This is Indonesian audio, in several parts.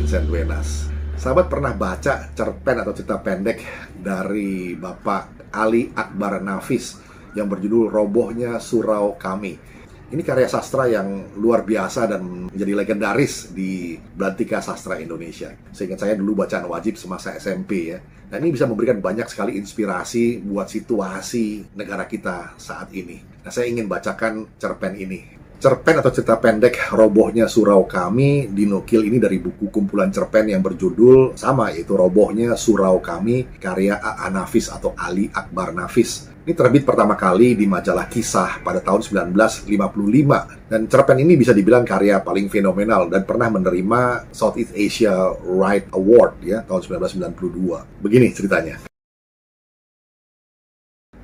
Vincent Wenas. Sahabat pernah baca cerpen atau cerita pendek dari Bapak Ali Akbar Nafis yang berjudul Robohnya Surau Kami. Ini karya sastra yang luar biasa dan menjadi legendaris di belantika sastra Indonesia. Seingat saya dulu bacaan wajib semasa SMP ya. Dan ini bisa memberikan banyak sekali inspirasi buat situasi negara kita saat ini. Nah, saya ingin bacakan cerpen ini. Cerpen atau cerita pendek Robohnya Surau Kami dinukil ini dari buku kumpulan cerpen yang berjudul sama, yaitu Robohnya Surau Kami karya A.A. Nafis atau Ali Akbar Nafis. Ini terbit pertama kali di majalah Kisah pada tahun 1955 dan cerpen ini bisa dibilang karya paling fenomenal dan pernah menerima Southeast Asia Right Award ya tahun 1992. Begini ceritanya.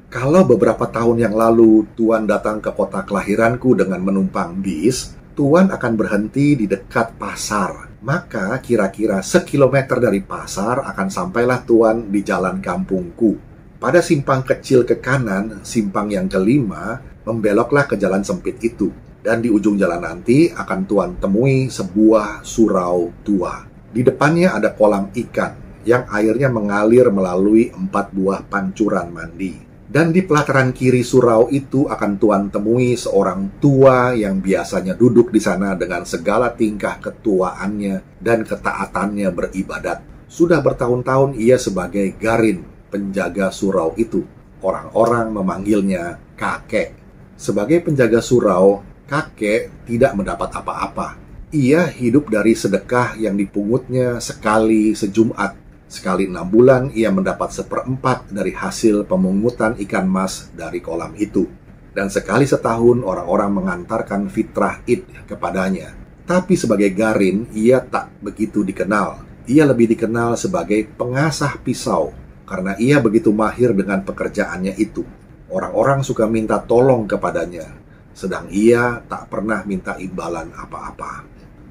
Kalau beberapa tahun yang lalu Tuan datang ke kota kelahiranku dengan menumpang bis, Tuan akan berhenti di dekat pasar. Maka kira-kira sekilometer dari pasar akan sampailah Tuan di jalan kampungku. Pada simpang kecil ke kanan, simpang yang kelima, membeloklah ke jalan sempit itu. Dan di ujung jalan nanti akan Tuan temui sebuah surau tua. Di depannya ada kolam ikan yang airnya mengalir melalui 4 buah pancuran mandi. Dan di pelataran kiri surau itu akan Tuan temui seorang tua yang biasanya duduk di sana dengan segala tingkah ketuaannya dan ketaatannya beribadat. Sudah bertahun-tahun ia sebagai garin penjaga surau itu. Orang-orang memanggilnya kakek. Sebagai penjaga surau, kakek tidak mendapat apa-apa. Ia hidup dari sedekah yang dipungutnya sekali sejumat. Sekali 6 bulan ia mendapat 1/4 dari hasil pemungutan ikan mas dari kolam itu. Dan sekali setahun orang-orang mengantarkan fitrah id kepadanya. Tapi sebagai garin ia tak begitu dikenal. Ia lebih dikenal sebagai pengasah pisau karena ia begitu mahir dengan pekerjaannya itu. Orang-orang suka minta tolong kepadanya, sedang ia tak pernah minta imbalan apa-apa.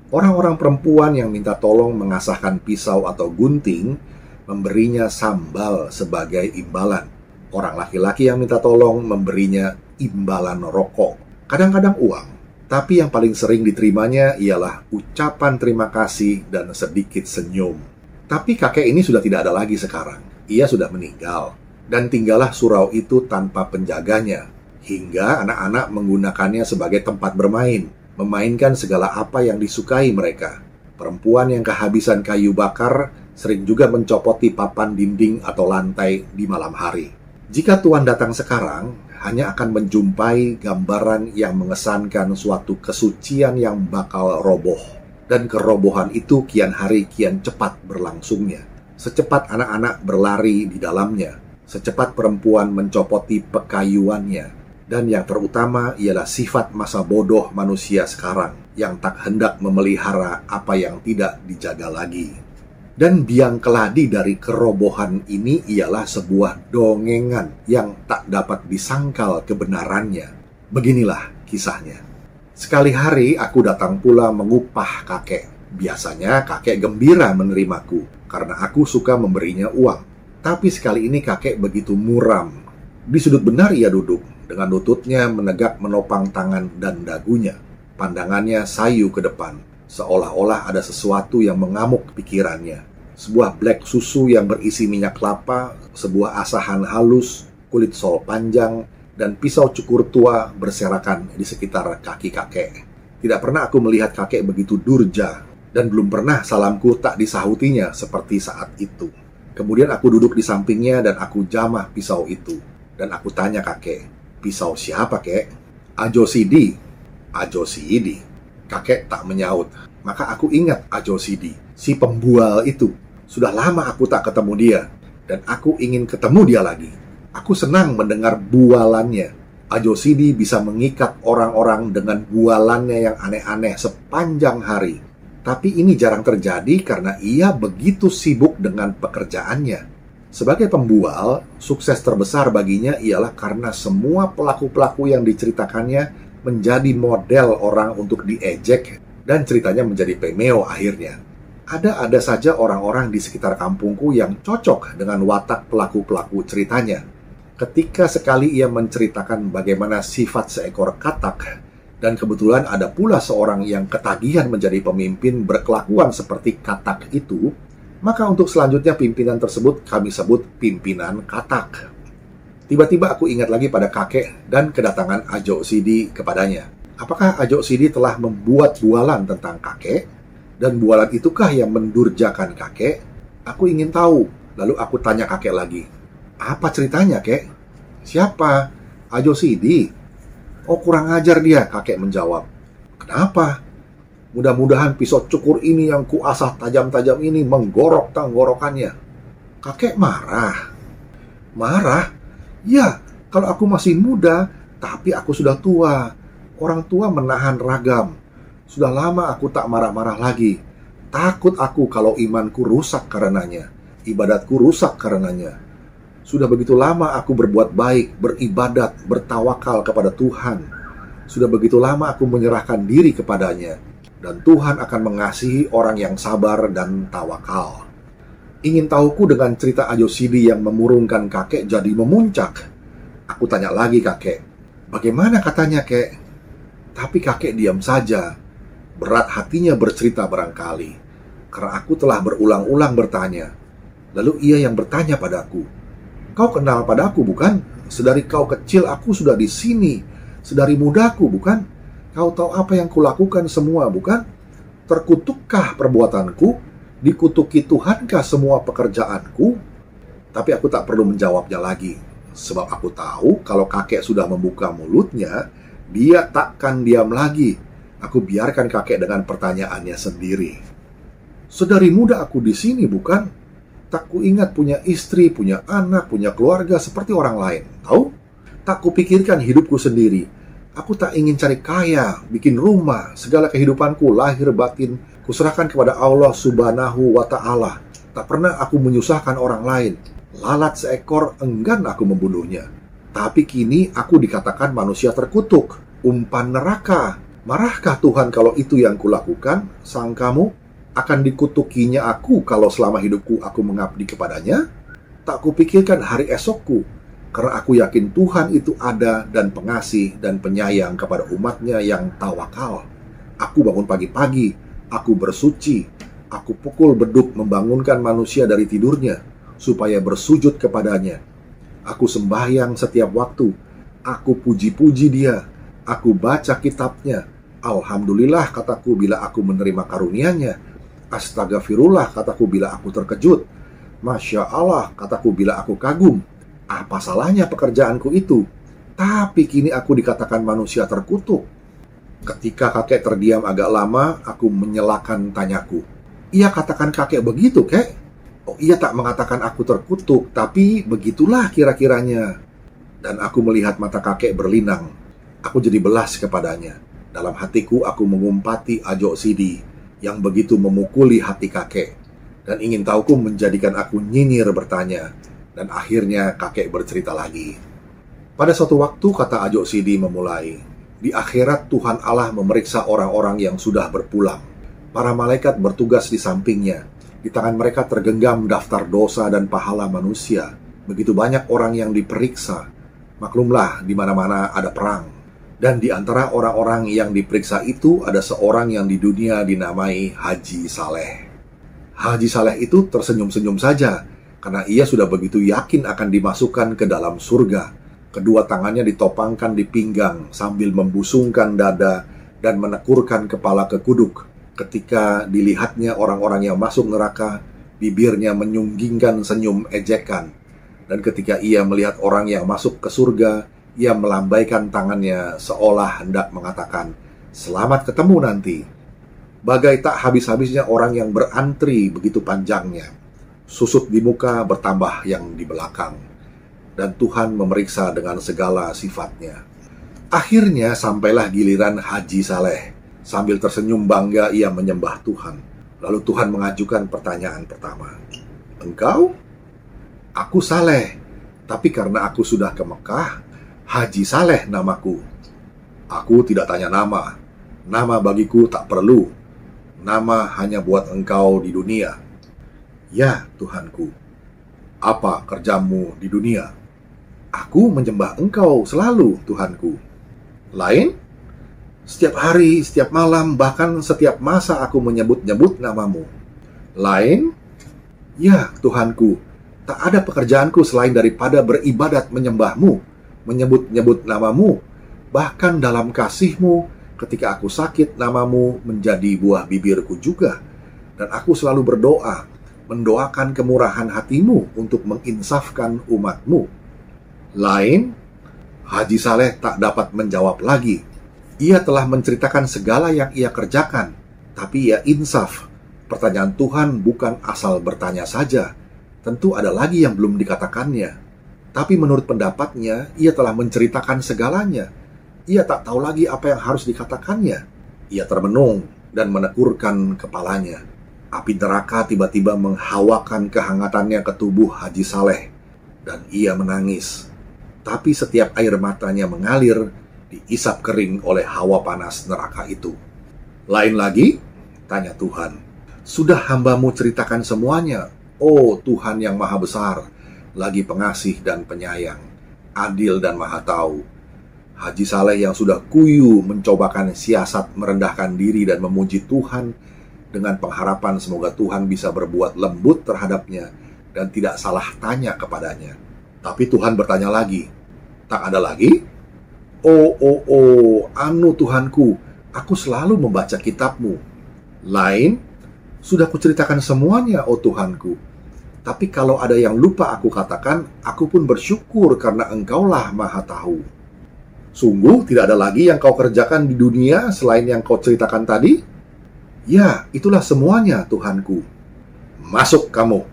Orang-orang perempuan yang minta tolong mengasahkan pisau atau gunting, memberinya sambal sebagai imbalan. Orang laki-laki yang minta tolong memberinya imbalan rokok, kadang-kadang uang. Tapi yang paling sering diterimanya ialah ucapan terima kasih dan sedikit senyum. Tapi kakek ini sudah tidak ada lagi sekarang. Ia sudah meninggal, dan tinggallah surau itu tanpa penjaganya, hingga anak-anak menggunakannya sebagai tempat bermain, memainkan segala apa yang disukai mereka. Perempuan yang kehabisan kayu bakar sering juga mencopoti papan dinding atau lantai di malam hari. Jika Tuan datang sekarang, hanya akan menjumpai gambaran yang mengesankan suatu kesucian yang bakal roboh, dan kerobohan itu kian hari kian cepat berlangsungnya. Secepat anak-anak berlari di dalamnya, secepat perempuan mencopoti pekayuannya, dan yang terutama ialah sifat masa bodoh manusia sekarang yang tak hendak memelihara apa yang tidak dijaga lagi. Dan biang keladi dari kerobohan ini ialah sebuah dongengan yang tak dapat disangkal kebenarannya. Beginilah kisahnya. Sekali hari aku datang pula mengupah kakek. Biasanya kakek gembira menerimaku karena aku suka memberinya uang. Tapi sekali ini kakek begitu muram. Di sudut benar ia duduk, dengan lututnya menegak menopang tangan dan dagunya. Pandangannya sayu ke depan, seolah-olah ada sesuatu yang mengamuk pikirannya. Sebuah blek susu yang berisi minyak kelapa, sebuah asahan halus, kulit sol panjang, dan pisau cukur tua berserakan di sekitar kaki kakek. Tidak pernah aku melihat kakek begitu durja, dan belum pernah salamku tak disahutinya seperti saat itu. Kemudian aku duduk di sampingnya dan aku jamah pisau itu. Dan aku tanya kakek, pisau siapa kek? Ajo Sidi. Ajo Sidi. Kakek tak menyaut. Maka aku ingat Ajo Sidi, si pembual itu. Sudah lama aku tak ketemu dia, dan aku ingin ketemu dia lagi. Aku senang mendengar bualannya. Ajo Sidi bisa mengikat orang-orang dengan bualannya yang aneh-aneh sepanjang hari. Tapi ini jarang terjadi karena ia begitu sibuk dengan pekerjaannya. Sebagai pembual, sukses terbesar baginya ialah karena semua pelaku-pelaku yang diceritakannya menjadi model orang untuk diejek dan ceritanya menjadi pemeo akhirnya. Ada saja orang-orang di sekitar kampungku yang cocok dengan watak pelaku-pelaku ceritanya. Ketika sekali ia menceritakan bagaimana sifat seekor katak Dan kebetulan ada pula seorang yang ketagihan menjadi pemimpin berkelakuan seperti katak itu, maka untuk selanjutnya pimpinan tersebut kami sebut pimpinan katak. Tiba-tiba aku ingat lagi pada kakek dan kedatangan Ajo Sidi kepadanya. Apakah Ajo Sidi telah membuat bualan tentang kakek? Dan bualan itukah yang mendurjakan kakek? Aku ingin tahu. Lalu aku tanya kakek lagi. Apa ceritanya, kek? Siapa? Ajo Sidi? Oh, kurang ajar dia, kakek menjawab. Kenapa? Mudah-mudahan pisau cukur ini yang kuasah tajam-tajam ini menggorok tenggorokannya. Kakek marah. Marah? Ya, kalau aku masih muda, tapi aku sudah tua. Orang tua menahan ragam. Sudah lama aku tak marah-marah lagi. Takut aku kalau imanku rusak karenanya. Ibadatku rusak karenanya. Sudah begitu lama aku berbuat baik, beribadat, bertawakal kepada Tuhan. Sudah begitu lama aku menyerahkan diri kepadanya. Dan Tuhan akan mengasihi orang yang sabar dan tawakal. Ingin tahuku dengan cerita Ajo Sidi yang memurungkan kakek jadi memuncak. Aku tanya lagi kakek, bagaimana katanya kek? Tapi kakek diam saja. Berat hatinya bercerita barangkali. Karena aku telah berulang-ulang bertanya. Lalu ia yang bertanya padaku, kau kenal padaku bukan? Sedari kau kecil aku sudah di sini. Sedari mudaku bukan? Kau tahu apa yang kulakukan semua bukan? Terkutukkah perbuatanku? Dikutuki Tuhankah semua pekerjaanku? Tapi aku tak perlu menjawabnya lagi. Sebab aku tahu kalau kakek sudah membuka mulutnya, dia takkan diam lagi. Aku biarkan kakek dengan pertanyaannya sendiri. Sedari muda aku di sini bukan? Tak kuingat punya istri, punya anak, punya keluarga seperti orang lain. Tahu? Tak kupikirkan hidupku sendiri. Aku tak ingin cari kaya, bikin rumah, segala kehidupanku, lahir batin, kuserahkan kepada Allah Subhanahu wa Ta'ala. Tak pernah aku menyusahkan orang lain. Lalat seekor, enggan aku membunuhnya. Tapi kini aku dikatakan manusia terkutuk, umpan neraka. Marahkah Tuhan kalau itu yang kulakukan? Sangkamu akan dikutukinya aku kalau selama hidupku aku mengabdi kepadanya? Tak kupikirkan hari esokku, karena aku yakin Tuhan itu ada dan pengasih dan penyayang kepada umatnya yang tawakal. Aku bangun pagi-pagi, aku bersuci, aku pukul beduk membangunkan manusia dari tidurnya, supaya bersujud kepadanya. Aku sembahyang setiap waktu, aku puji-puji dia, aku baca kitabnya. Alhamdulillah kataku bila aku menerima karunia-Nya. Astagfirullah kataku bila aku terkejut. Masya Allah kataku bila aku kagum. Apa salahnya pekerjaanku itu? Tapi kini aku dikatakan manusia terkutuk. Ketika kakek terdiam agak lama, aku menyelakan tanyaku. Ia katakan kakek begitu, kek? Oh, ia tak mengatakan aku terkutuk, tapi begitulah kira-kiranya. Dan aku melihat mata kakek berlinang. Aku jadi belas kepadanya. Dalam hatiku aku mengumpati Ajo Sidi yang begitu memukuli hati kakek, dan ingin tahuku menjadikan aku nyinyir bertanya. Dan akhirnya kakek bercerita lagi. Pada suatu waktu, kata Ajo Sidi memulai, di akhirat Tuhan Allah memeriksa orang-orang yang sudah berpulang. Para malaikat bertugas di sampingnya. Di tangan mereka tergenggam daftar dosa dan pahala manusia. Begitu banyak orang yang diperiksa. Maklumlah, di mana-mana ada perang. Dan di antara orang-orang yang diperiksa itu ada seorang yang di dunia dinamai Haji Saleh. Haji Saleh itu tersenyum-senyum saja, karena ia sudah begitu yakin akan dimasukkan ke dalam surga. Kedua tangannya ditopangkan di pinggang sambil membusungkan dada dan menekurkan kepala ke kuduk. Ketika dilihatnya orang-orang yang masuk neraka, bibirnya menyunggingkan senyum ejekan. Dan ketika ia melihat orang yang masuk ke surga, ia melambaikan tangannya seolah hendak mengatakan, "Selamat ketemu nanti." Bagai tak habis-habisnya orang yang berantri begitu panjangnya. Susut di muka bertambah yang di belakang. Dan Tuhan memeriksa dengan segala sifatnya. Akhirnya sampailah giliran Haji Saleh. Sambil tersenyum bangga ia menyembah Tuhan. Lalu Tuhan mengajukan pertanyaan pertama. Engkau? Aku Saleh. Tapi karena aku sudah ke Mekah, Haji Saleh namaku. Aku tidak tanya nama. Nama bagiku tak perlu. Nama hanya buat engkau di dunia. Ya, Tuhanku. Apa kerjamu di dunia? Aku menyembah engkau selalu, Tuhanku. Lain? Setiap hari, setiap malam, bahkan setiap masa aku menyebut-nyebut namamu. Lain? Ya, Tuhanku, tak ada pekerjaanku selain daripada beribadat menyembahmu, menyebut-nyebut namamu, bahkan dalam kasihmu, ketika aku sakit, namamu menjadi buah bibirku juga. Dan aku selalu berdoa, mendoakan kemurahan hatimu untuk menginsafkan umatmu. Lain? Haji Saleh tak dapat menjawab lagi. Ia telah menceritakan segala yang ia kerjakan, tapi ia insaf. Pertanyaan Tuhan bukan asal bertanya saja. Tentu ada lagi yang belum dikatakannya. Tapi menurut pendapatnya, ia telah menceritakan segalanya. Ia tak tahu lagi apa yang harus dikatakannya. Ia termenung dan menekurkan kepalanya. Api neraka tiba-tiba menghawakan kehangatannya ke tubuh Haji Saleh, dan ia menangis. Tapi setiap air matanya mengalir, diisap kering oleh hawa panas neraka itu. Lain lagi? Tanya Tuhan. Sudah hambamu ceritakan semuanya, oh Tuhan yang maha besar, lagi pengasih dan penyayang, adil dan maha tahu. Haji Saleh yang sudah kuyu mencobakan siasat merendahkan diri dan memuji Tuhan dengan pengharapan semoga Tuhan bisa berbuat lembut terhadapnya dan tidak salah tanya kepadanya. Tapi Tuhan bertanya lagi, tak ada lagi? Oh, anu Tuhanku, aku selalu membaca kitabmu. Lain? Sudah kuceritakan semuanya, oh Tuhanku. Tapi kalau ada yang lupa aku katakan, aku pun bersyukur karena Engkaulah maha tahu. Sungguh tidak ada lagi yang kau kerjakan di dunia selain yang kau ceritakan tadi? Ya, itulah semuanya, Tuhanku. Masuk kamu.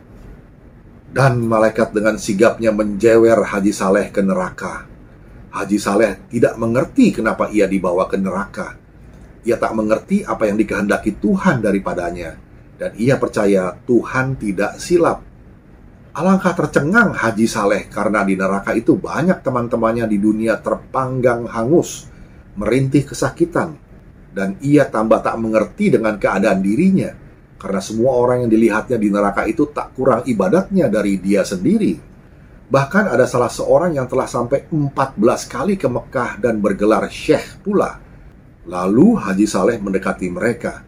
Dan malaikat dengan sigapnya menjewer Haji Saleh ke neraka. Haji Saleh tidak mengerti kenapa ia dibawa ke neraka. Ia tak mengerti apa yang dikehendaki Tuhan daripadanya. Dan ia percaya Tuhan tidak silap. Alangkah tercengang Haji Saleh karena di neraka itu banyak teman-temannya di dunia terpanggang hangus, merintih kesakitan. Dan ia tambah tak mengerti dengan keadaan dirinya, karena semua orang yang dilihatnya di neraka itu tak kurang ibadatnya dari dia sendiri. Bahkan ada salah seorang yang telah sampai 14 kali ke Mekah dan bergelar syekh pula. Lalu Haji Saleh mendekati mereka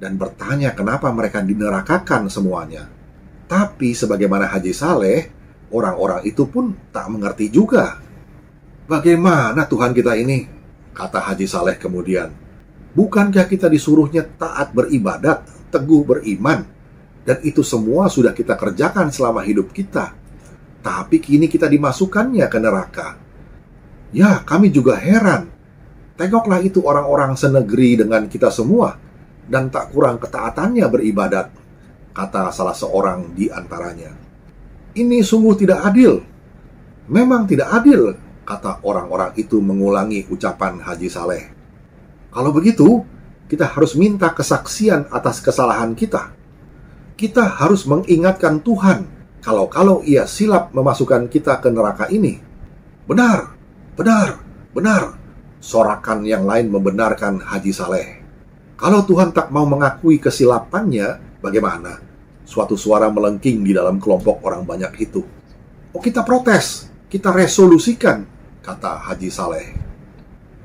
dan bertanya kenapa mereka dinerakakan semuanya. Tapi sebagaimana Haji Saleh, orang-orang itu pun tak mengerti juga. Bagaimana Tuhan kita ini? Kata Haji Saleh kemudian. Bukankah kita disuruhnya taat beribadat, teguh beriman, dan itu semua sudah kita kerjakan selama hidup kita. Tapi kini kita dimasukkannya ke neraka. Ya, kami juga heran. Tengoklah itu orang-orang senegeri dengan kita semua, dan tak kurang ketaatannya beribadat, kata salah seorang di antaranya. Ini sungguh tidak adil. Memang tidak adil, kata orang-orang itu mengulangi ucapan Haji Saleh. Kalau begitu, kita harus minta kesaksian atas kesalahan kita. Kita harus mengingatkan Tuhan kalau ia silap memasukkan kita ke neraka ini. Benar, benar, benar, sorakan yang lain membenarkan Haji Saleh. Kalau Tuhan tak mau mengakui kesilapannya, bagaimana? Suatu suara melengking di dalam kelompok orang banyak itu. Oh, kita protes, kita resolusikan, kata Haji Saleh.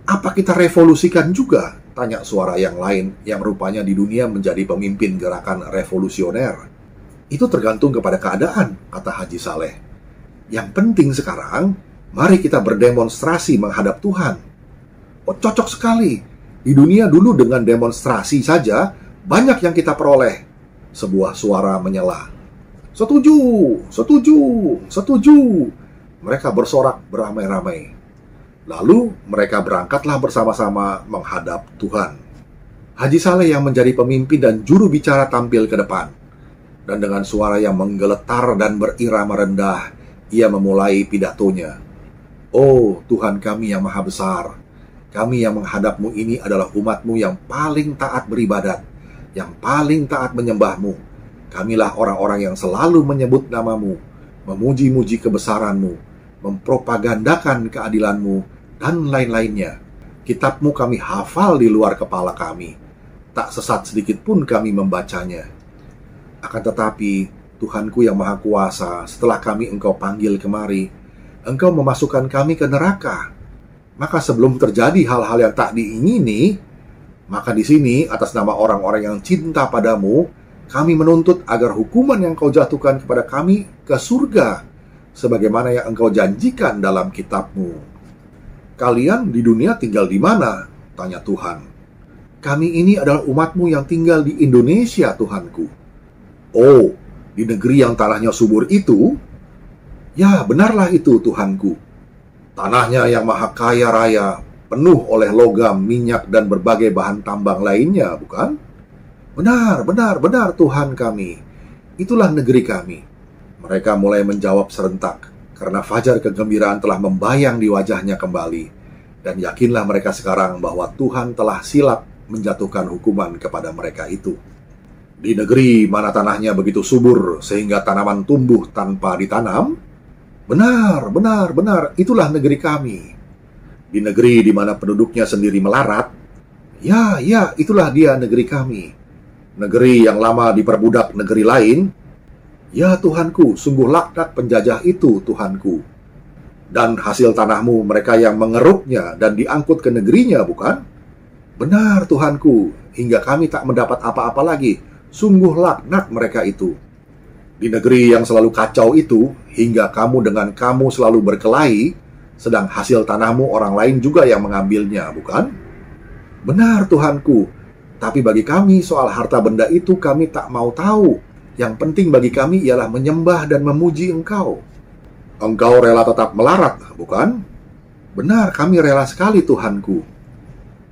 Apa kita revolusikan juga? Tanya suara yang lain yang rupanya di dunia menjadi pemimpin gerakan revolusioner. Itu tergantung kepada keadaan, kata Haji Saleh. Yang penting sekarang, mari kita berdemonstrasi menghadap Tuhan. Oh, cocok sekali. Di dunia dulu dengan demonstrasi saja, banyak yang kita peroleh. Sebuah suara menyela. Setuju, setuju, setuju. Mereka bersorak beramai-ramai. Lalu mereka berangkatlah bersama-sama menghadap Tuhan. Haji Saleh yang menjadi pemimpin dan juru bicara tampil ke depan. Dan dengan suara yang menggeletar dan berirama rendah, ia memulai pidatonya. Oh Tuhan kami yang maha besar, kami yang menghadapmu ini adalah umatmu yang paling taat beribadat, yang paling taat menyembahmu. Kamilah orang-orang yang selalu menyebut namamu, memuji-muji kebesaranmu, mempropagandakan keadilanmu, dan lain-lainnya. Kitabmu kami hafal di luar kepala kami. Tak sesat sedikit pun kami membacanya. Akan tetapi, Tuhanku yang Maha Kuasa, setelah kami Engkau panggil kemari, Engkau memasukkan kami ke neraka. Maka sebelum terjadi hal-hal yang tak diingini, maka di sini atas nama orang-orang yang cinta padamu, kami menuntut agar hukuman yang kau jatuhkan kepada kami ke surga, sebagaimana yang engkau janjikan dalam kitab-Mu. Kalian di dunia tinggal di mana? Tanya Tuhan. Kami ini adalah umat-Mu yang tinggal di Indonesia, Tuhanku. Oh, di negeri yang tanahnya subur itu? Ya, benarlah itu, Tuhanku. Tanahnya yang maha kaya raya, penuh oleh logam, minyak, dan berbagai bahan tambang lainnya, bukan? Benar, benar, benar, Tuhan kami. Itulah negeri kami. Mereka mulai menjawab serentak, karena fajar kegembiraan telah membayang di wajahnya kembali. Dan yakinlah mereka sekarang bahwa Tuhan telah silap menjatuhkan hukuman kepada mereka itu. Di negeri mana tanahnya begitu subur sehingga tanaman tumbuh tanpa ditanam? Benar, benar, benar, itulah negeri kami. Di negeri di mana penduduknya sendiri melarat? Ya, itulah dia negeri kami. Negeri yang lama diperbudak negeri lain? Ya Tuhanku, sungguh laknat penjajah itu, Tuhanku. Dan hasil tanahmu mereka yang mengeruknya dan diangkut ke negerinya, bukan? Benar, Tuhanku, hingga kami tak mendapat apa-apa lagi. Sungguh laknat mereka itu. Di negeri yang selalu kacau itu, hingga kamu dengan kamu selalu berkelahi, sedang hasil tanahmu orang lain juga yang mengambilnya, bukan? Benar, Tuhanku, tapi bagi kami soal harta benda itu kami tak mau tahu. Yang penting bagi kami ialah menyembah dan memuji Engkau. Engkau rela tetap melarat, bukan? Benar, kami rela sekali, Tuhanku.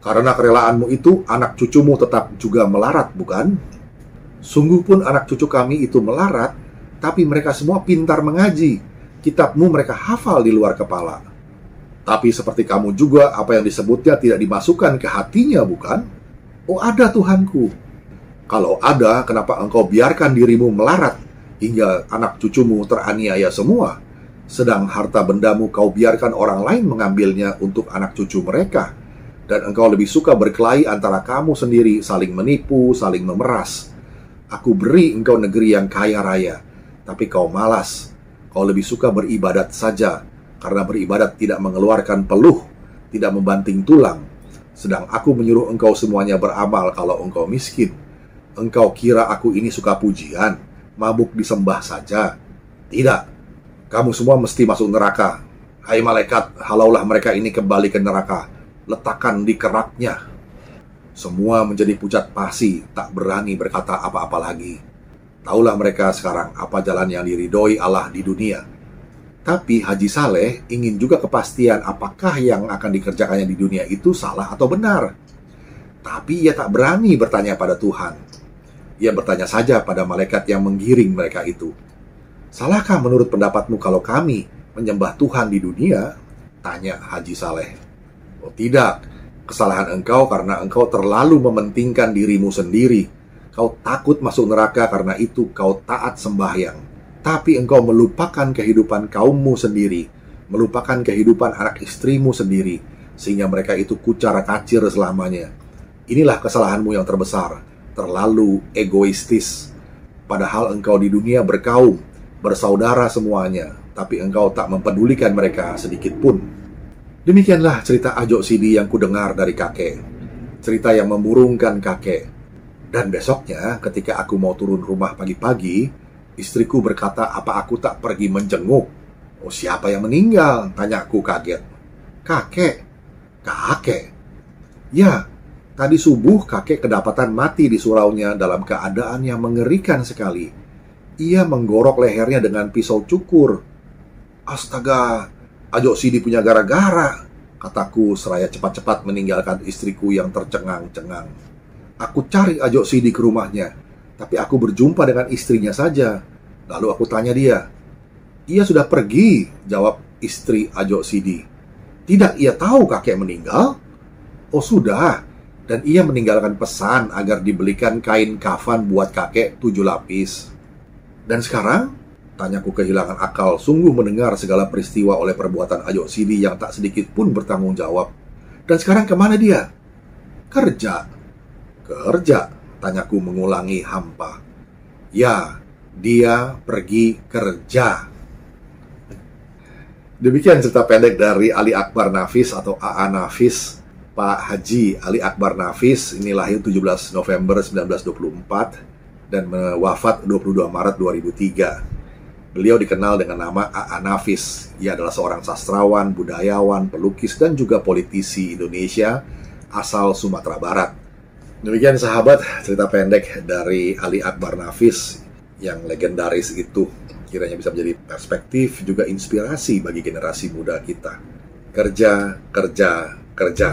Karena kerelaanmu itu, anak cucumu tetap juga melarat, bukan? Sungguh pun anak cucu kami itu melarat, tapi mereka semua pintar mengaji. Kitab-Mu mereka hafal di luar kepala. Tapi seperti kamu juga, apa yang disebutnya tidak dimasukkan ke hatinya, bukan? Oh, ada, Tuhanku. Kalau ada, kenapa engkau biarkan dirimu melarat hingga anak cucumu teraniaya semua? Sedang harta bendamu kau biarkan orang lain mengambilnya untuk anak cucu mereka. Dan engkau lebih suka berkelahi antara kamu sendiri, saling menipu, saling memeras. Aku beri engkau negeri yang kaya raya, tapi kau malas. Kau lebih suka beribadat saja, karena beribadat tidak mengeluarkan peluh, tidak membanting tulang. Sedang aku menyuruh engkau semuanya beramal kalau engkau miskin. Engkau kira aku ini suka pujian, mabuk disembah saja? Tidak, kamu semua mesti masuk neraka. Hai malaikat, halaulah mereka ini kembali ke neraka. Letakkan di keraknya. Semua menjadi pucat pasi, tak berani berkata apa-apa lagi. Taulah mereka sekarang apa jalan yang diridhoi Allah di dunia. Tapi Haji Saleh ingin juga kepastian apakah yang akan dikerjakannya di dunia itu salah atau benar. Tapi ia tak berani bertanya pada Tuhan. Ia bertanya saja pada malaikat yang menggiring mereka itu. Salahkah menurut pendapatmu kalau kami menyembah Tuhan di dunia? Tanya Haji Saleh. Oh tidak, kesalahan engkau karena engkau terlalu mementingkan dirimu sendiri. Kau takut masuk neraka karena itu kau taat sembahyang. Tapi engkau melupakan kehidupan kaummu sendiri, melupakan kehidupan anak istrimu sendiri, sehingga mereka itu kucara-kacir selamanya. Inilah kesalahanmu yang terbesar, terlalu egoistis. Padahal engkau di dunia berkaum, bersaudara semuanya, tapi engkau tak mempedulikan mereka sedikit pun. Demikianlah cerita Ajo Sidi yang kudengar dari kakek. Cerita yang memurungkan kakek. Dan besoknya ketika aku mau turun rumah pagi-pagi, istriku berkata apa aku tak pergi menjenguk. Oh, siapa yang meninggal? Tanyaku kaget. Kakek? Kakek? Ya, tadi subuh kakek kedapatan mati di suraunya dalam keadaan yang mengerikan sekali. Ia menggorok lehernya dengan pisau cukur. Astaga, Ajo Sidi punya gara-gara, kataku seraya cepat-cepat meninggalkan istriku yang tercengang-cengang. Aku cari Ajo Sidi ke rumahnya, tapi aku berjumpa dengan istrinya saja. Lalu aku tanya dia. Ia sudah pergi, jawab istri Ajo Sidi. Tidak ia tahu kakek meninggal? Oh sudah, dan ia meninggalkan pesan agar dibelikan kain kafan buat kakek 7 lapis. Dan sekarang? Tanyaku kehilangan akal sungguh mendengar segala peristiwa oleh perbuatan Ajo Sidi yang tak sedikit pun bertanggung jawab. Dan sekarang kemana dia? Kerja. Kerja? Tanyaku mengulangi hampa. Ya, dia pergi kerja. Demikian cerita pendek dari Ali Akbar Nafis atau AA Nafis. Pak Haji Ali Akbar Nafis ini lahir 17 November 1924 dan wafat 22 Maret 2003. Beliau dikenal dengan nama AA Nafis. Ia adalah seorang sastrawan, budayawan, pelukis, dan juga politisi Indonesia asal Sumatera Barat. Demikian sahabat, cerita pendek dari Ali Akbar Nafis yang legendaris itu. Kiranya bisa menjadi perspektif juga inspirasi bagi generasi muda kita. Kerja, kerja, kerja.